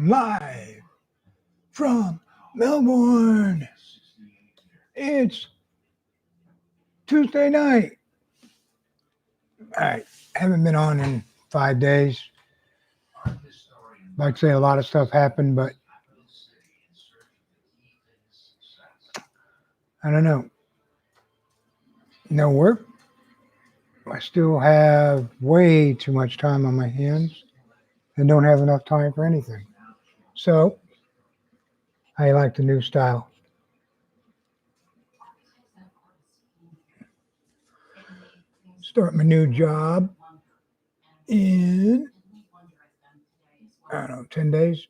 I'm live from Melbourne. It's Tuesday night. I haven't been on in 5 days. Like I say, a lot of stuff happened, but I don't know. No work. I still have way too much time on my hands and don't have enough time for anything. So I like the new style. Start my new job in, I don't know, 10 days,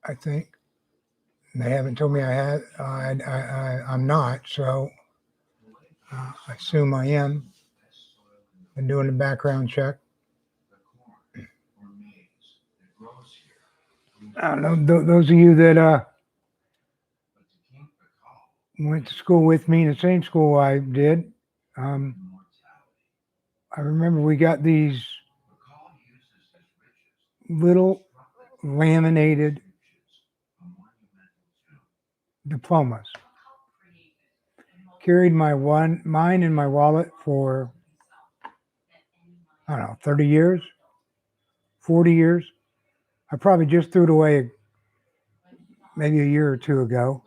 I think. And they haven't told me I'm not, so I assume I am. Been doing the background check. I don't know, those of you that went to school with me in the same school I did, I remember we got these little laminated diplomas. Carried mine in my wallet for, I don't know, 30 years, 40 years. I probably just threw it away maybe a year or two ago.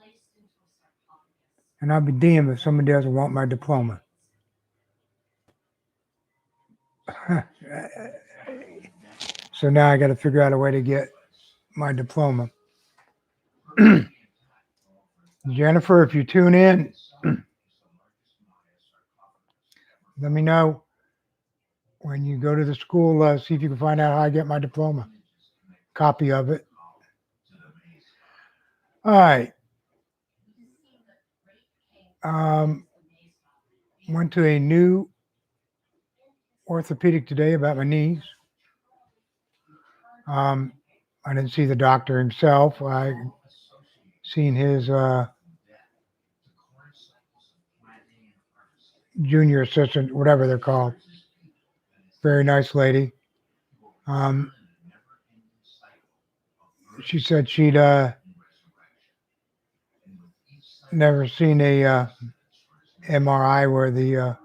And I'll be damned if somebody doesn't want my diploma. So now I got to figure out a way to get my diploma. Jennifer, if you tune in, let me know when you go to the school, see if you can find out how I get my diploma. Copy of it. All right. Went to a new orthopedic today about my knees. I didn't see the doctor himself. I seen his junior assistant, whatever they're called. Very nice lady. She said she'd never seen a MRI where the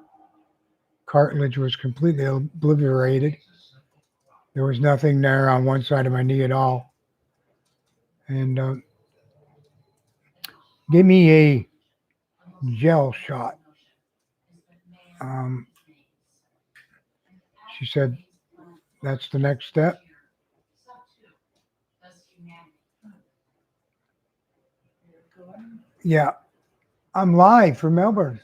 cartilage was completely obliterated. There was nothing there on one side of my knee at all. And give me a gel shot. She said that's the next step. Yeah, I'm live from Melbourne.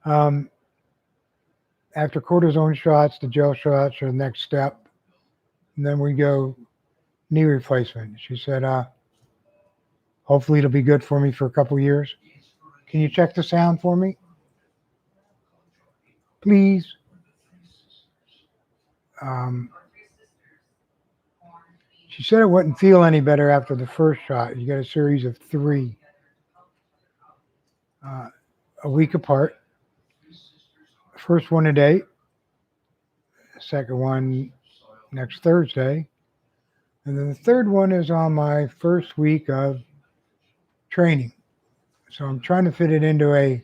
After cortisone shots, the gel shots are the next step. And then we go knee replacement. She said, hopefully it'll be good for me for a couple years. Can you check the sound for me? Please. She said it wouldn't feel any better after the first shot. You got a series of 3, a week apart. First one today, second one next Thursday, and then the third one is on my first week of training. So I'm trying to fit it into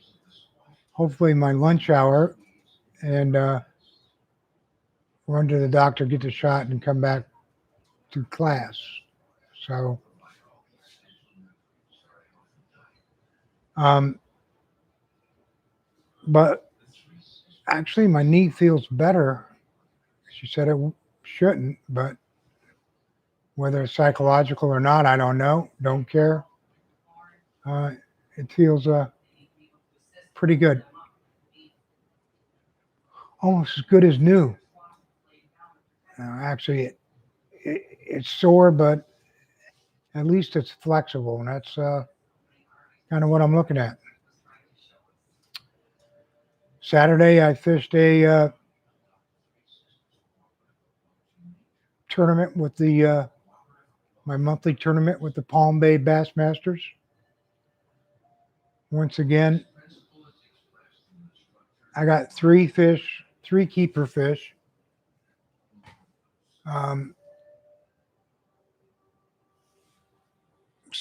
hopefully my lunch hour, and run to the doctor, get the shot, and come back to class. So, but actually my knee feels better. She said it shouldn't, but whether it's psychological or not, I don't know. Don't care. It feels pretty good. Almost as good as new. Actually, it's sore, but at least it's flexible, and that's kind of what I'm looking at. Saturday, I fished a tournament with my monthly tournament with the Palm Bay Bassmasters. Once again, I got 3 keeper fish.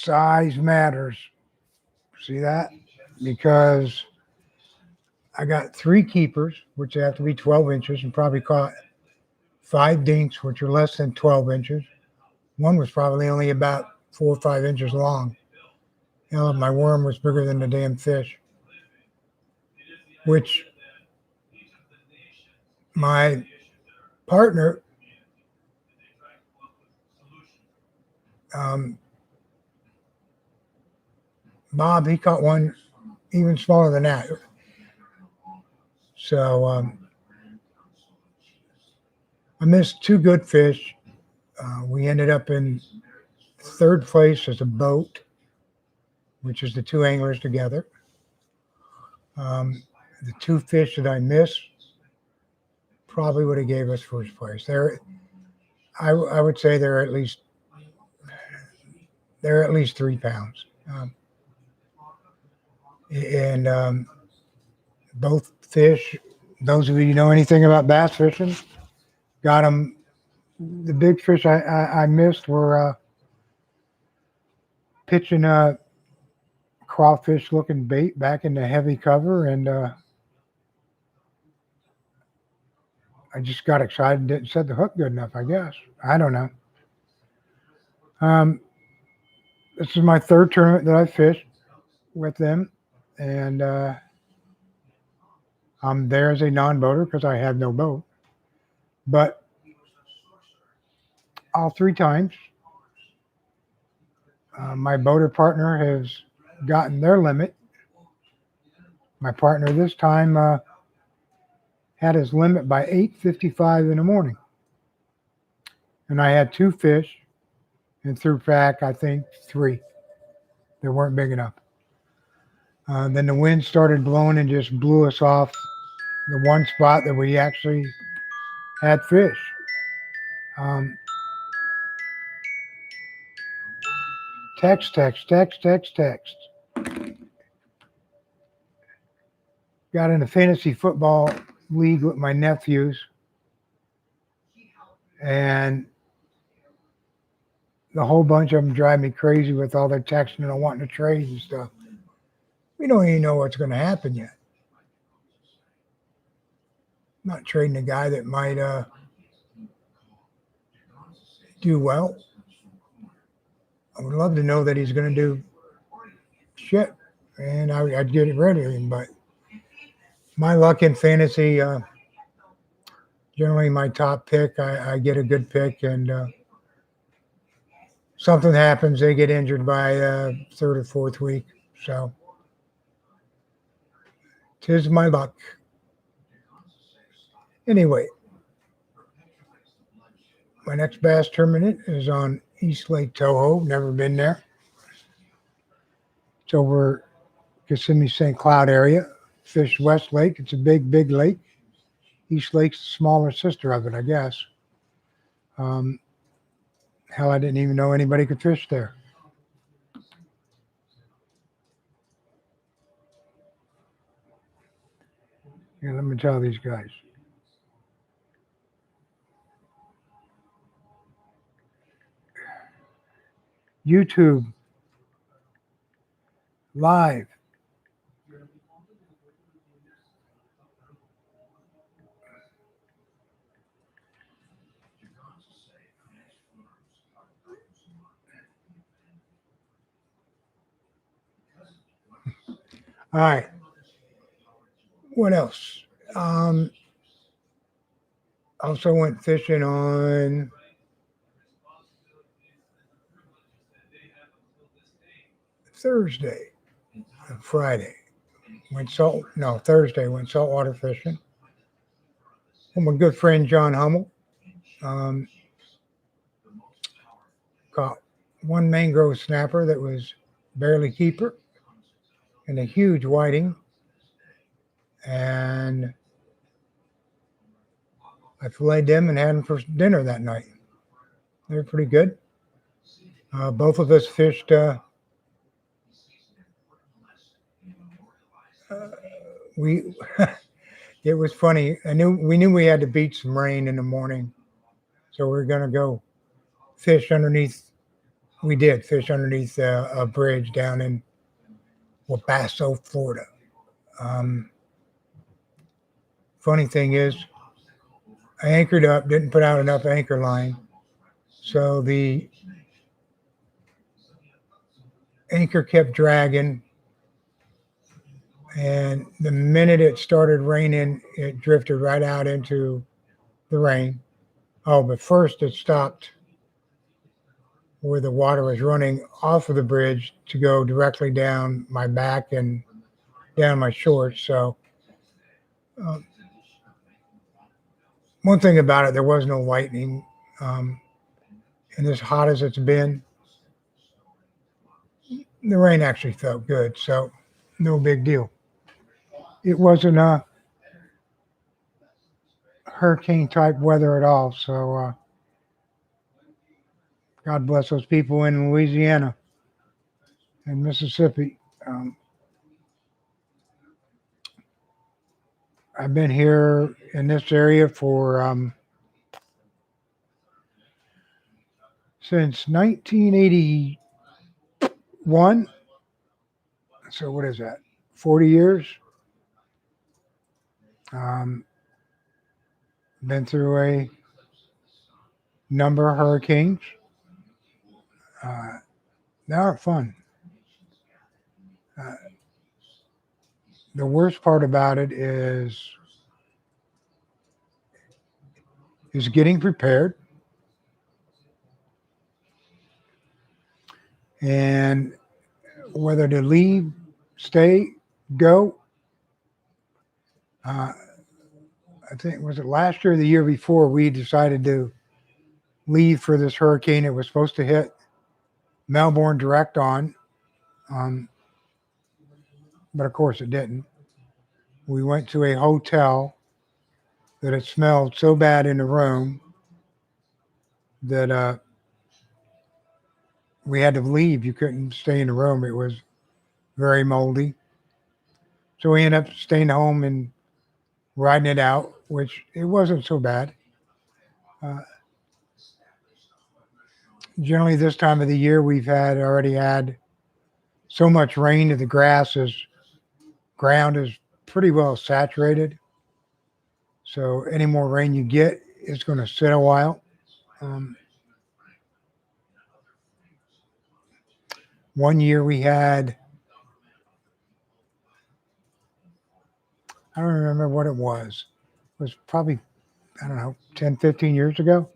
size matters. See that? Because I got 3 keepers, which have to be 12 inches, and probably caught 5 dinks, which are less than 12 inches. One was probably only about 4 or 5 inches long. Hell, my worm was bigger than the damn fish, which my partner, Bob, he caught one even smaller than that. So I missed 2 good fish. We ended up in 3rd place as a boat, which is the 2 anglers together. The 2 fish that I missed probably would have gave us 1st place. I would say they're at least 3 pounds. And both fish, those of you who know anything about bass fishing, got them. The big fish I missed were pitching a crawfish looking bait back in the heavy cover, and I just got excited and didn't set the hook good enough, I guess. I don't know. This is my 3rd tournament that I fished with them, and I'm there as a non-boater because I have no boat. But all 3 times, my boater partner has gotten their limit. My partner this time had his limit by 8:55 in the morning. And I had 2 fish and threw back, I think, 3 that weren't big enough. Then the wind started blowing and just blew us off the one spot that we actually had fish. Text. Got in a fantasy football league with my nephews, and the whole bunch of them drive me crazy with all their texting and wanting to trade and stuff. We don't even know what's going to happen yet. I'm not trading a guy that might do well. I would love to know that he's going to do shit, and I'd get rid of him. But my luck in fantasy, generally my top pick, I get a good pick, and something happens, they get injured by 3rd or 4th week. So 'tis my luck. Anyway, my next bass tournament is on East Lake Toho. Never been there. It's over Kissimmee St. Cloud area. Fish West Lake. It's a big lake. East Lake's the smaller sister of it, I guess. Hell, I didn't even know anybody could fish there. Here, let me tell these guys. YouTube live. All right. What else? Also went fishing on Thursday and Friday. Thursday went saltwater fishing with my good friend John Hummel. Caught one mangrove snapper that was barely keeper and a huge whiting. And I filleted them and had them for dinner that night. They were pretty good. Both of us fished it was funny. We knew we had to beat some rain in the morning. So we were going to go fish underneath We did fish underneath a bridge down in Wapasso, Florida. Funny thing is, I anchored up, didn't put out enough anchor line, so the anchor kept dragging, and the minute it started raining, it drifted right out into the rain. Oh, but first it stopped where the water was running off of the bridge to go directly down my back and down my shorts. So um, one thing about it, there was no lightning. And as hot as it's been, the rain actually felt good. So no big deal. It wasn't hurricane type weather at all. So God bless those people in Louisiana and Mississippi. I've been here in this area for since 1981. So what is that? 40 years. Been through a number of hurricanes. They are fun. The worst part about it is getting prepared and whether to leave, stay, go. I think was it last year or the year before we decided to leave for this hurricane. It was supposed to hit Melbourne direct on, but of course it didn't. We went to a hotel that it smelled so bad in the room that we had to leave. You couldn't stay in the room. It was very moldy. So we ended up staying home and riding it out, which it wasn't so bad. Generally, this time of the year, we've already had so much rain that the ground is pretty well saturated. So any more rain you get, it's going to sit a while. One year we had, I don't remember what it was. It was probably, I don't know, 10, 15 years ago.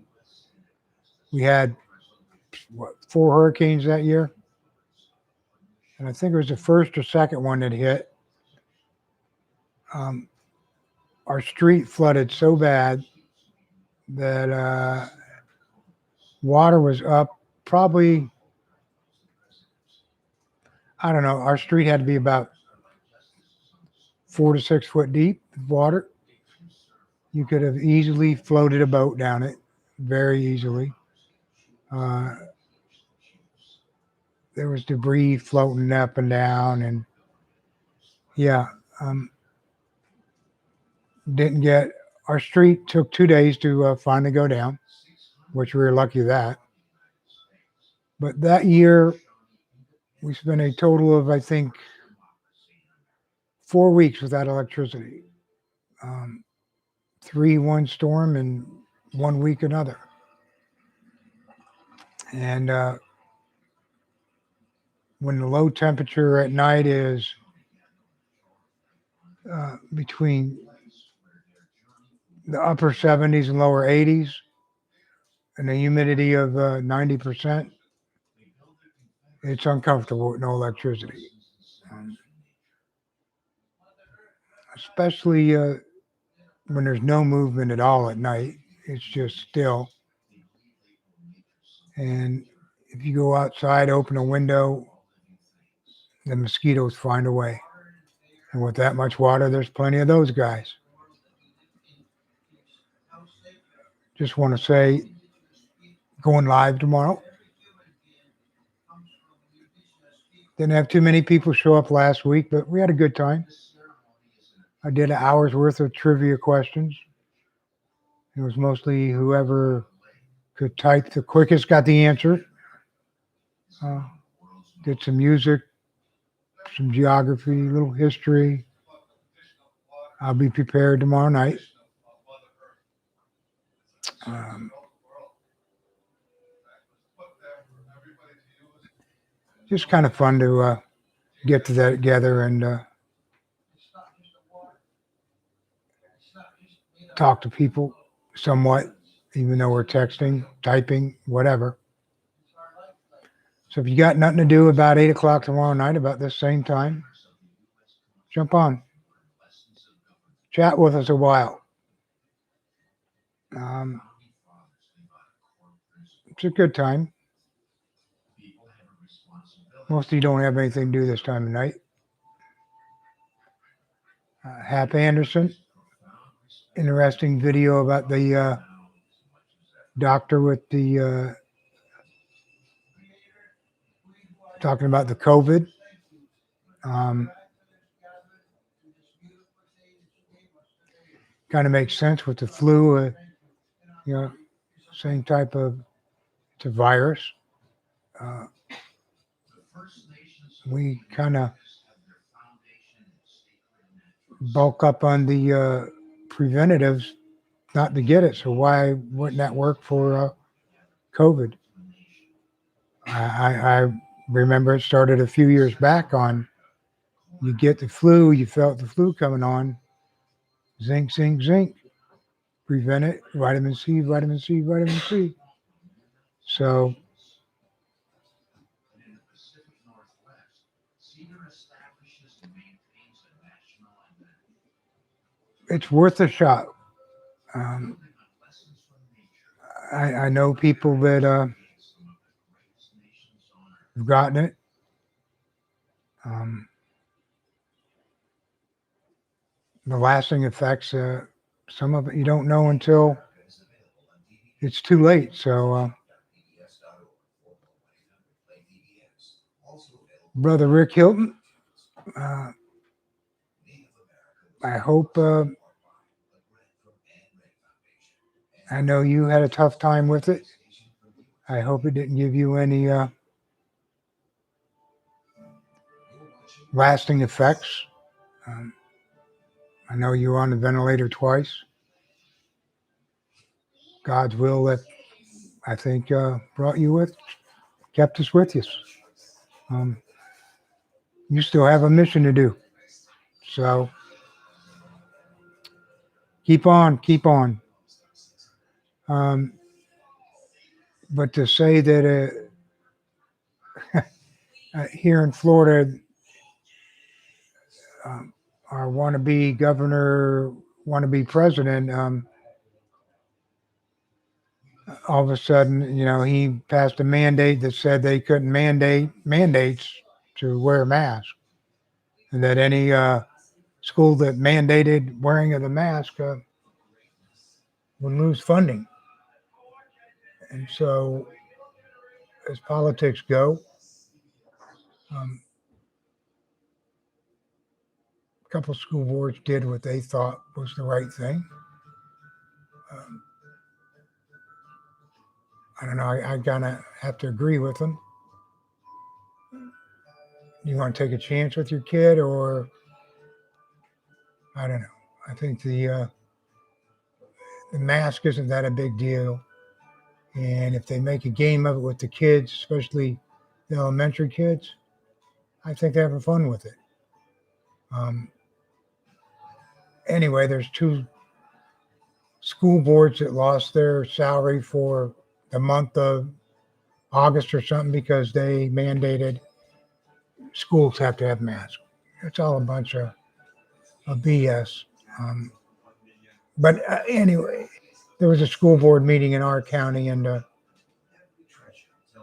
We had, 4 hurricanes that year. And I think it was the first or second one that hit. Our street flooded so bad that water was up probably, I don't know, our street had to be about 4 to 6 foot deep with water. You could have easily floated a boat down it, very easily. There was debris floating up and down, and yeah, didn't get, our street took 2 days to finally go down, which we were lucky that. But that year, we spent a total of, I think, 4 weeks without electricity. 3 one storm and 1 week another. And when the low temperature at night is between the upper 70s and lower 80s, and a humidity of 90%, it's uncomfortable with no electricity. Especially when there's no movement at all at night. It's just still. And if you go outside, open a window, the mosquitoes find a way. And with that much water, there's plenty of those guys. Just want to say, going live tomorrow. Didn't have too many people show up last week, but we had a good time. I did an hour's worth of trivia questions. It was mostly whoever could type the quickest got the answer. Uh, did some music, some geography, a little history. I'll be prepared tomorrow night. Um, just kind of fun to get to that together and talk to people somewhat, even though we're texting, typing, whatever. So if you got nothing to do about 8 o'clock tomorrow night, about this same time, jump on, chat with us a while. Um, it's a good time. Most of you don't have anything to do this time of night. Hap Anderson, interesting video about the doctor with the talking about the COVID. Kind of makes sense with the flu, you know, same type of it's a virus. Uh, we kind of bulk up on the preventatives not to get it. So why wouldn't that work for COVID? I remember it started a few years back on you get the flu, you felt the flu coming on, zinc, zinc, zinc, prevent it, vitamin C, vitamin C, vitamin C. So it's worth a shot. Um, I know people that have gotten it. Um, the lasting effects, some of it you don't know until it's too late. So, Brother Rick Hilton, uh, I hope, I know you had a tough time with it. I hope it didn't give you any lasting effects. Um, I know you were on the ventilator twice. God's will that I think brought you with, kept us with you. Um, you still have a mission to do. So keep on, keep on. But to say that here in Florida, our wannabe governor, wannabe president, all of a sudden, you know, he passed a mandate that said they couldn't mandate mandates to wear a mask, and that any school that mandated wearing of the mask would lose funding. And so, as politics go, a couple of school boards did what they thought was the right thing. I don't know. I gonna have to agree with them. You want to take a chance with your kid, or I don't know. I think the mask isn't that a big deal, and if they make a game of it with the kids, especially the elementary kids, I think they're having fun with it. Um, anyway, there's two school boards that lost their salary for the month of August or something because they mandated schools have to have masks. It's all a bunch of BS. But anyway, there was a school board meeting in our county, and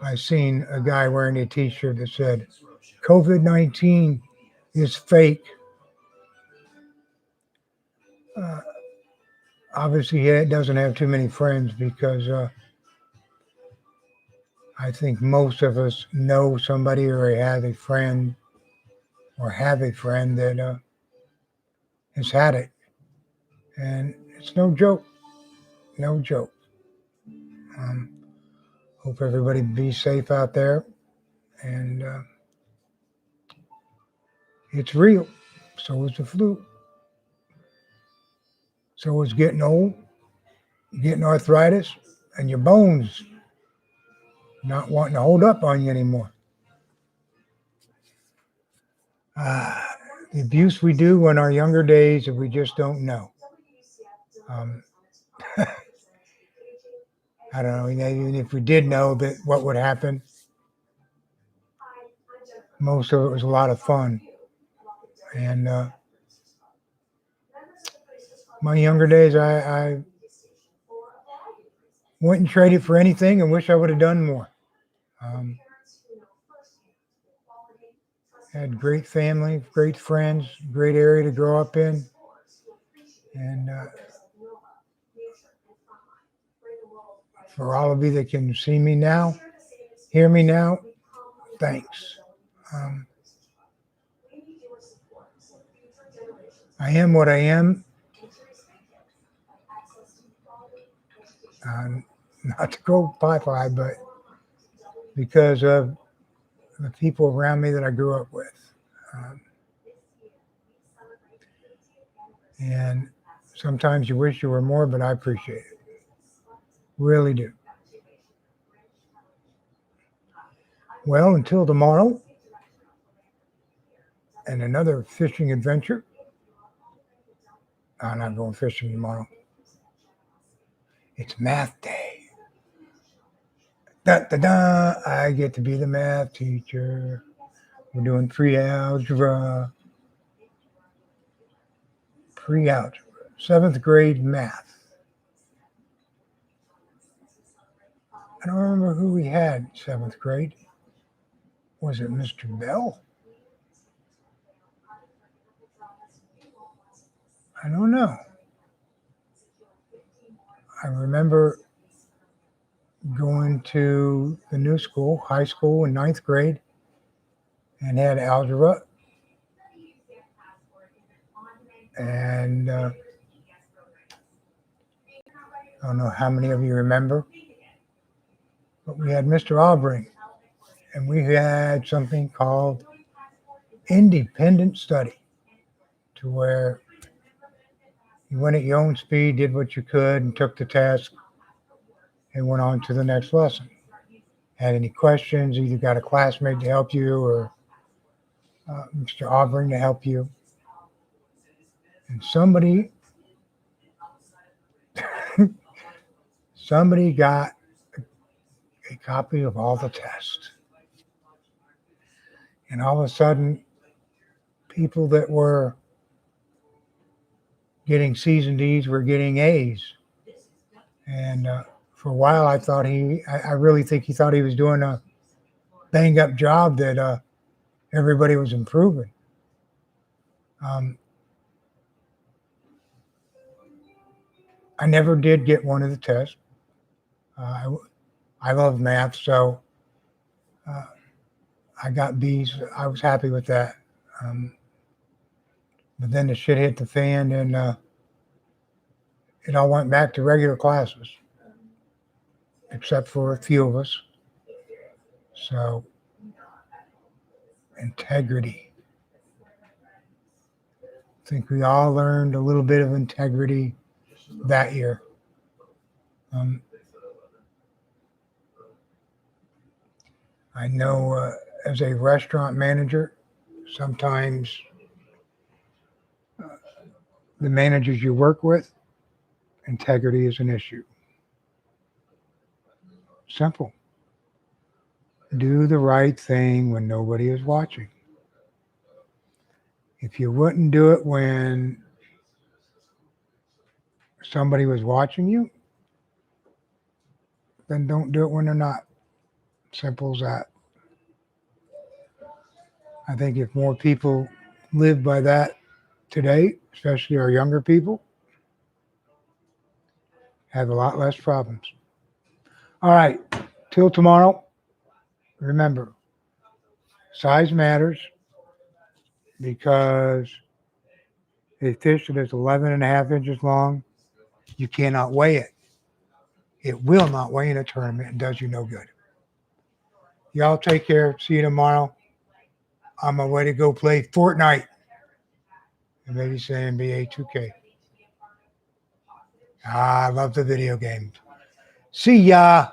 I seen a guy wearing a T-shirt that said, "COVID-19 is fake." Uh, obviously, he doesn't have too many friends because I think most of us know somebody or have a friend that has had it, and it's no joke. No joke. Hope everybody be safe out there. And it's real. So is the flu. So is getting old, getting arthritis, and your bones not wanting to hold up on you anymore. The abuse we do in our younger days that we just don't know. Um, I don't know, even if we did know that what would happen, most of it was a lot of fun. And my younger days, I wouldn't trade it for anything and wish I would have done more. Had great family, great friends, great area to grow up in. And for all of you that can see me now, hear me now, thanks. I am what I am. Not to go pie, but because of the people around me that I grew up with. And sometimes you wish you were more, but I appreciate it. Really do. Well, until tomorrow and another fishing adventure. I'm not going fishing tomorrow. It's math day. Da, da, da. I get to be the math teacher. We're doing pre-algebra. 7th grade math. I don't remember who we had 7th grade. Was it Mr. Bell? I don't know. I remember going to the new school, high school, in 9th grade, and had algebra. And I don't know how many of you remember, but we had Mr. Albring, and we had something called independent study, to where you went at your own speed, did what you could, and took the task, and went on to the next lesson. Had any questions, either got a classmate to help you or Mr. Albring to help you. And somebody got a copy of all the tests. And all of a sudden, people that were getting C's and D's were getting A's. And for a while, I thought I really think he thought he was doing a bang up job, that everybody was improving. I never did get one of the tests. I love math, so I got B's. I was happy with that. But then the shit hit the fan, and it all went back to regular classes, except for a few of us. So, integrity. I think we all learned a little bit of integrity that year. I know as a restaurant manager, sometimes the managers you work with, integrity is an issue. Simple. Do the right thing when nobody is watching. If you wouldn't do it when somebody was watching you, then don't do it when they're not. Simple as that. I think if more people live by that today, especially our younger people, have a lot less problems. All right, till tomorrow, remember, size matters, because a fish that is 11.5 inches long, you cannot weigh it. It will not weigh in a tournament and does you no good. Y'all take care. See you tomorrow. On my way to go play Fortnite and maybe some NBA 2K. I love the video games. See ya.